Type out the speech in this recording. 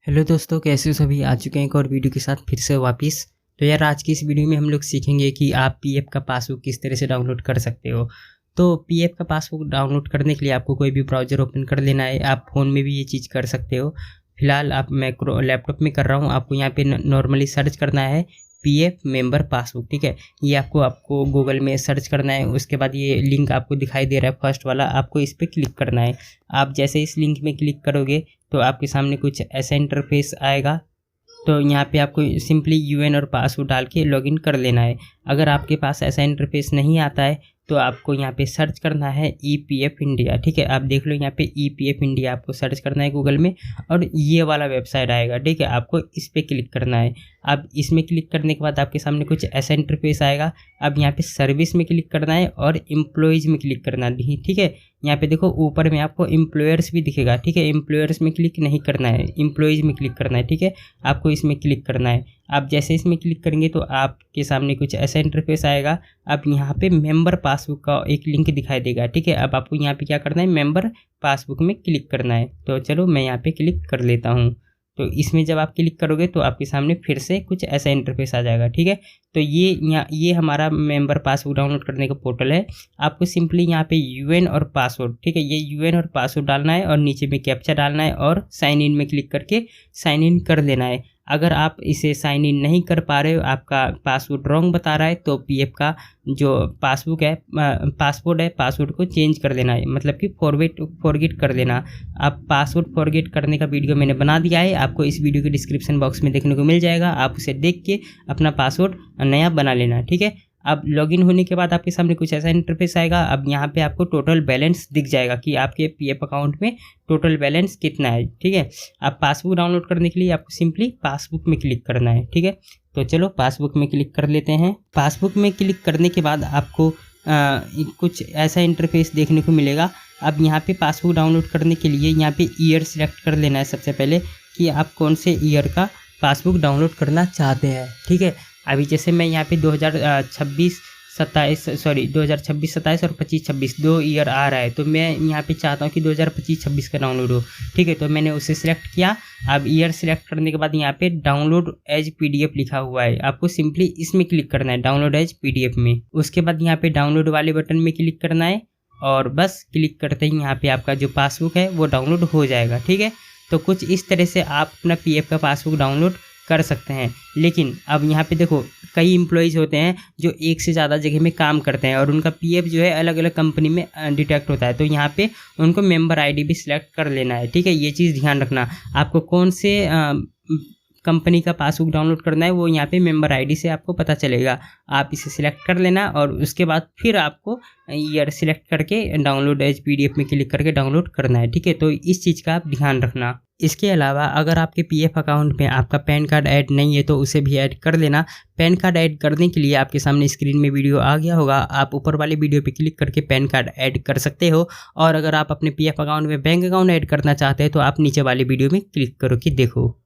Hello दोस्तों, कैसे हो सभी। आ चुके हैं एक और वीडियो के साथ फिर से वापस। तो यार आज की इस वीडियो में हम लोग सीखेंगे कि आप पीएफ का पासबुक किस तरह से डाउनलोड कर सकते हो। तो पीएफ का पासबुक डाउनलोड करने के लिए आपको कोई भी ब्राउज़र ओपन कर लेना है। आप फ़ोन में भी ये चीज़ कर सकते हो। फिलहाल आप मैं लैपटॉप में कर रहा हूँ। आपको यहाँ पे नॉर्मली सर्च करना है पीएफ मेंबर पासबुक, ठीक है। ये आपको गूगल में सर्च करना है। उसके बाद ये लिंक आपको दिखाई दे रहा है फर्स्ट वाला, आपको इस पर क्लिक करना है। आप जैसे इस लिंक में क्लिक करोगे तो आपके सामने कुछ ऐसा इंटरफेस आएगा। तो यहाँ पे आपको सिंपली यूएन और पासवर्ड डाल के लॉगिन कर लेना है। अगर आपके पास ऐसा इंटरफेस नहीं आता है तो आपको यहाँ पे सर्च करना है ईपीएफ इंडिया, ठीक है। आप देख लो यहाँ पे ईपीएफ इंडिया आपको सर्च करना है गूगल में और ये वाला वेबसाइट आएगा, ठीक है। आपको इस पर क्लिक करना है। अब इसमें क्लिक करने के बाद आपके सामने कुछ ऐसा इंटरफेस आएगा। अब यहाँ पे सर्विस में क्लिक करना है और एम्प्लॉयज़ में क्लिक करना है, ठीक है। यहाँ पे देखो ऊपर में आपको एम्प्लॉयर्स भी दिखेगा, ठीक है। एम्प्लॉयर्स में क्लिक नहीं करना है, एम्प्लॉयज़ में क्लिक करना है, ठीक है। आपको इसमें क्लिक करना है। आप जैसे इसमें क्लिक करेंगे तो आपके सामने कुछ ऐसा इंटरफेस आएगा। अब यहाँ पे मेंबर पासबुक का एक लिंक दिखाई देगा, ठीक है। अब आपको यहाँ पे क्या करना है, मेंबर पासबुक में क्लिक करना है। तो चलो मैं यहाँ पे क्लिक कर लेता हूँ। तो इसमें जब आप क्लिक करोगे तो आपके सामने फिर से कुछ ऐसा इंटरफेस आ जाएगा, ठीक है। तो ये हमारा मेंबर पासबुक डाउनलोड करने का पोर्टल है। आपको सिंपली यहाँ पे यूएन और पासवर्ड, ठीक है, ये यूएन और पासवर्ड डालना है और नीचे में कैप्चा डालना है और साइन इन में क्लिक करके साइन इन कर देना है। अगर आप इसे साइन इन नहीं कर पा रहे हो, आपका पासवर्ड रॉन्ग बता रहा है, तो पीएफ का जो पासबुक है पासवर्ड है, पासवर्ड को चेंज कर देना है, मतलब कि फॉरगेट कर देना। आप पासवर्ड फॉरगेट करने का वीडियो मैंने बना दिया है, आपको इस वीडियो के डिस्क्रिप्शन बॉक्स में देखने को मिल जाएगा। आप उसे देख के अपना पासवर्ड नया बना लेना, ठीक है। अब लॉगिन होने के बाद आपके सामने कुछ ऐसा इंटरफेस आएगा। अब यहाँ पे आपको टोटल बैलेंस दिख जाएगा कि आपके पीएफ अकाउंट में टोटल बैलेंस कितना है, ठीक है। आप पासबुक डाउनलोड करने के लिए आपको सिंपली पासबुक में क्लिक करना है, ठीक है। तो चलो पासबुक में क्लिक कर लेते हैं। पासबुक में क्लिक करने के बाद आपको कुछ ऐसा इंटरफेस देखने को मिलेगा। अब यहाँ पे पासबुक डाउनलोड करने के लिए यहाँ पे ईयर सिलेक्ट कर लेना है सबसे पहले, कि आप कौन से ईयर का पासबुक डाउनलोड करना चाहते हैं, ठीक है। अभी जैसे मैं यहाँ पे 2026-27 और 25-26 दो ईयर आ रहा है, तो मैं यहाँ पे चाहता हूँ कि 2025-26 का डाउनलोड हो, ठीक है। तो मैंने उसे सिलेक्ट किया। अब ईयर सिलेक्ट करने के बाद यहाँ पे डाउनलोड एज पीडीएफ लिखा हुआ है, आपको सिंपली इसमें क्लिक करना है, डाउनलोड एज पीडीएफ में। उसके बाद यहाँ पे डाउनलोड वाले बटन में क्लिक करना है और बस क्लिक करते ही यहाँ पे आपका जो पासबुक है वो डाउनलोड हो जाएगा, ठीक है। तो कुछ इस तरह से आप अपना पीएफ का पासबुक डाउनलोड कर सकते हैं। लेकिन अब यहाँ पे देखो, कई एम्प्लॉयज़ होते हैं जो एक से ज़्यादा जगह में काम करते हैं और उनका पीएफ जो है अलग अलग कंपनी में डिटेक्ट होता है। तो यहाँ पे उनको मेंबर आईडी भी सिलेक्ट कर लेना है, ठीक है। ये चीज़ ध्यान रखना, आपको कौन से कंपनी का पासबुक डाउनलोड करना है वो यहाँ पे मेंबर आईडी से आपको पता चलेगा। आप इसे सिलेक्ट कर लेना और उसके बाद फिर आपको ईयर सिलेक्ट करके डाउनलोड एज पीडीएफ में क्लिक करके डाउनलोड करना है, ठीक है। तो इस चीज़ का आप ध्यान रखना। इसके अलावा अगर आपके पीएफ अकाउंट में आपका पैन कार्ड ऐड नहीं है तो उसे भी ऐड कर लेना। पैन कार्ड ऐड करने के लिए आपके सामने स्क्रीन में वीडियो आ गया होगा, आप ऊपर वाले वीडियो पे क्लिक करके पैन कार्ड ऐड कर सकते हो। और अगर आप अपने पीएफ अकाउंट में बैंक अकाउंट ऐड करना चाहते हैं तो आप नीचे वाले वीडियो में क्लिक करो कि देखो।